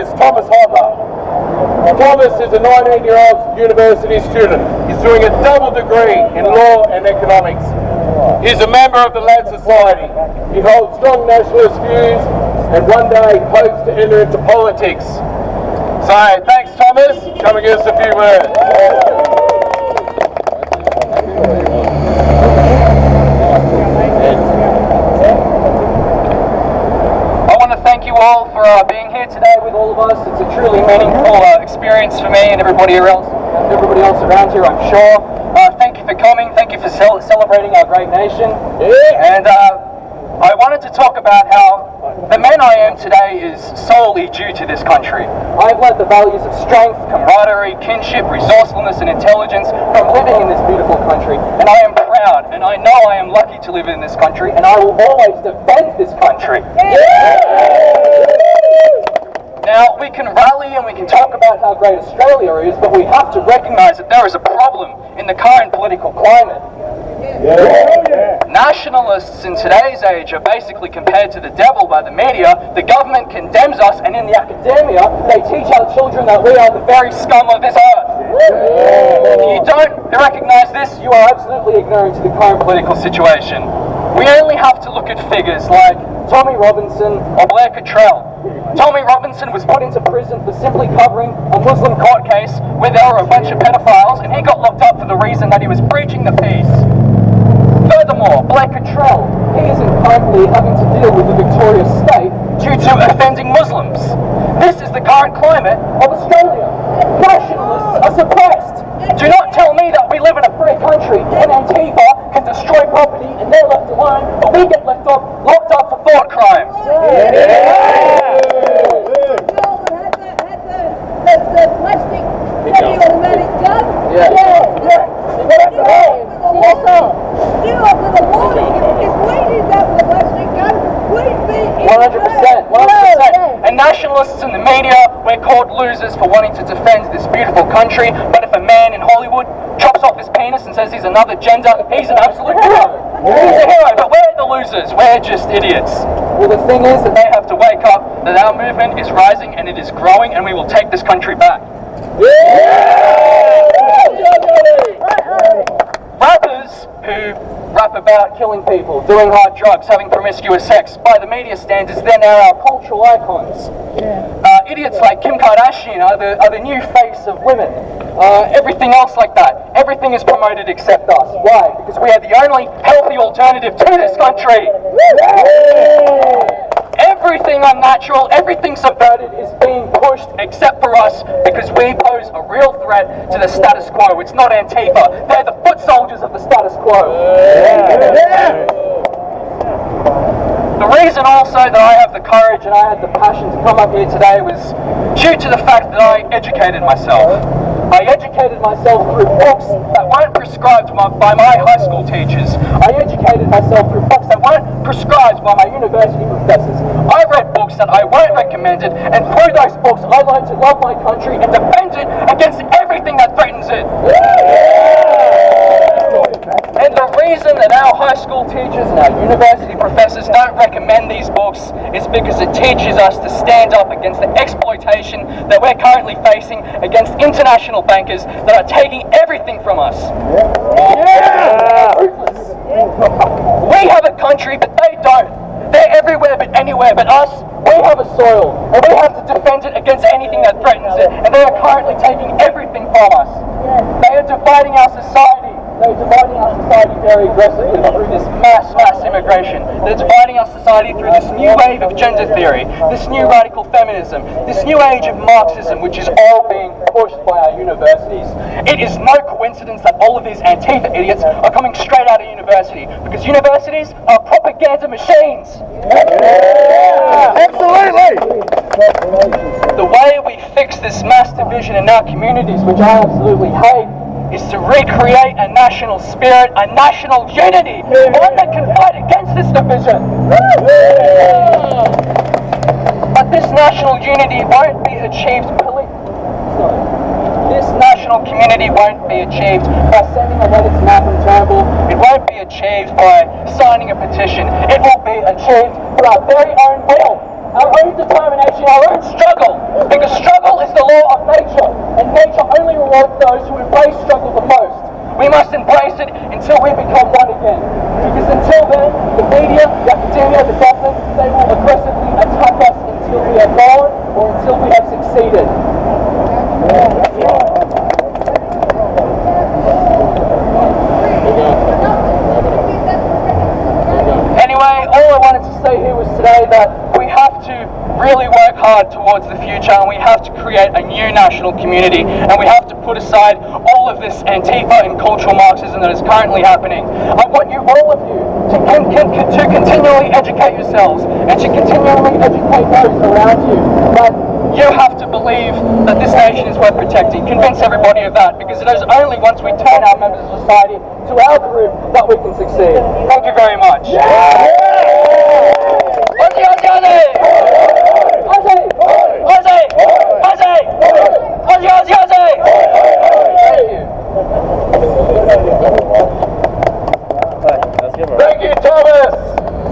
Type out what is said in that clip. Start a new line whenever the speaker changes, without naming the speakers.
is Thomas Hopper. Thomas is a 19-year-old university student. He's doing a double degree in law and economics. He's a member of the Lad Society. He holds strong nationalist views and one day hopes to enter into politics. So, thanks Thomas. Come and give us a few words.
Thank you all for being here today with all of us. It's a truly meaningful experience for me and everybody else around here, I'm sure. Thank you for coming. Thank you for celebrating our great nation. Yeah. And I wanted to talk about how the man I am today is solely due to this country. I've learned the values of strength, camaraderie, kinship, resourcefulness, and intelligence from living in this beautiful country. And I am proud, and I know I am lucky to live in this country, and I will always defend this country. Now, we can rally and we can talk about how great Australia is, but we have to recognise that there is a problem in the current political climate. Nationalists in today's age are basically compared to the devil by the media. The government condemns us, and in the academia, they teach our children that we are the very scum of this earth. If you don't recognise this, you are absolutely ignorant to the current political situation. We only have to look at figures like Tommy Robinson or Blair Cottrell. Tommy Robinson was put into prison for simply covering a Muslim court case where there were a bunch of pedophiles, and he got locked up for the reason that he was preaching the peace. Furthermore, Blair Cottrell, he isn't currently having to deal with the Victoria State due to offending Muslims. This is the current climate of Australia. Nationalists are suppressed. Do not tell me that we live in a free country and Antifa can destroy property and they're left alone, but we get locked up for thought crimes.
The plastic semi-automatic gun? If we did that with a plastic gun, we'd be in
100%. And nationalists in the media, we're called losers for wanting to defend this beautiful country, but if a man in Hollywood chops off his penis and says he's another gender, he's an absolute hero. He's a hero, but we're the losers. We're just idiots. Well, the thing is that they have to wake up that our movement is rising and it is growing, and we will take this country back. Rappers who rap about killing people, doing hard drugs, having promiscuous sex, by the media standards, they're now our cultural icons. Idiots like Kim Kardashian are the new face of women. Everything else like that. Everything is promoted except us. Why? Because we are the only healthy alternative to this country. Everything unnatural, everything subverted is being pushed except for us, because we pose a real threat to the status quo. It's not Antifa. They're the foot soldiers of the status quo. The reason also that I have the courage and I had the passion to come up here today was due to the fact that I educated myself. I educated myself through books that weren't prescribed by my high school teachers. I educated myself through books that weren't prescribed by my university professors. I read books that I weren't recommended, and through those books I learned to love my country and defend it against everything that threatens it. And the reason that our high school teachers and our university professors don't recommend these books is because it teaches us to stand up against the exploitation that we're currently facing against international bankers that are taking everything from us. We have a country, but they don't. They're everywhere but anywhere but us. We have a soil, and we have to defend it against anything that threatens it, and they are currently taking everything from us. They are dividing our society. They're dividing our society very aggressively through this mass immigration. They're dividing our society through this new wave of gender theory, this new radical feminism, this new age of Marxism, which is all being pushed by our universities. It is no coincidence that all of these Antifa idiots are coming straight out of university, because universities are propaganda machines.
Absolutely!
The way we fix this mass division in our communities, which I absolutely hate, is to recreate a national spirit, a national unity, one that can fight against this division. But this national unity won't be achieved This national community won't be achieved by sending a letter to Malcolm Turnbull. It won't be achieved by signing a petition. It will be achieved through our very own will, our own determination, our own struggle. Because struggle is the law of nature, and nature only rewards those who embrace struggle the most. We must embrace it until we become one again. Because until then, the media, the academia, the government, they will aggressively attack us until we are gone or until we have succeeded. Anyway, all I wanted to say here was today that we have to really work hard towards the future, and we have to create a new national community, and we have to put aside all of this Antifa and cultural Marxism that is currently happening. I want you, all of you, to continually educate yourselves and to continually educate those around you. But you have to believe that this nation is worth protecting. Convince everybody of that, because it is only once we turn our members of society to our group that we can succeed. Thank you very much. Yeah.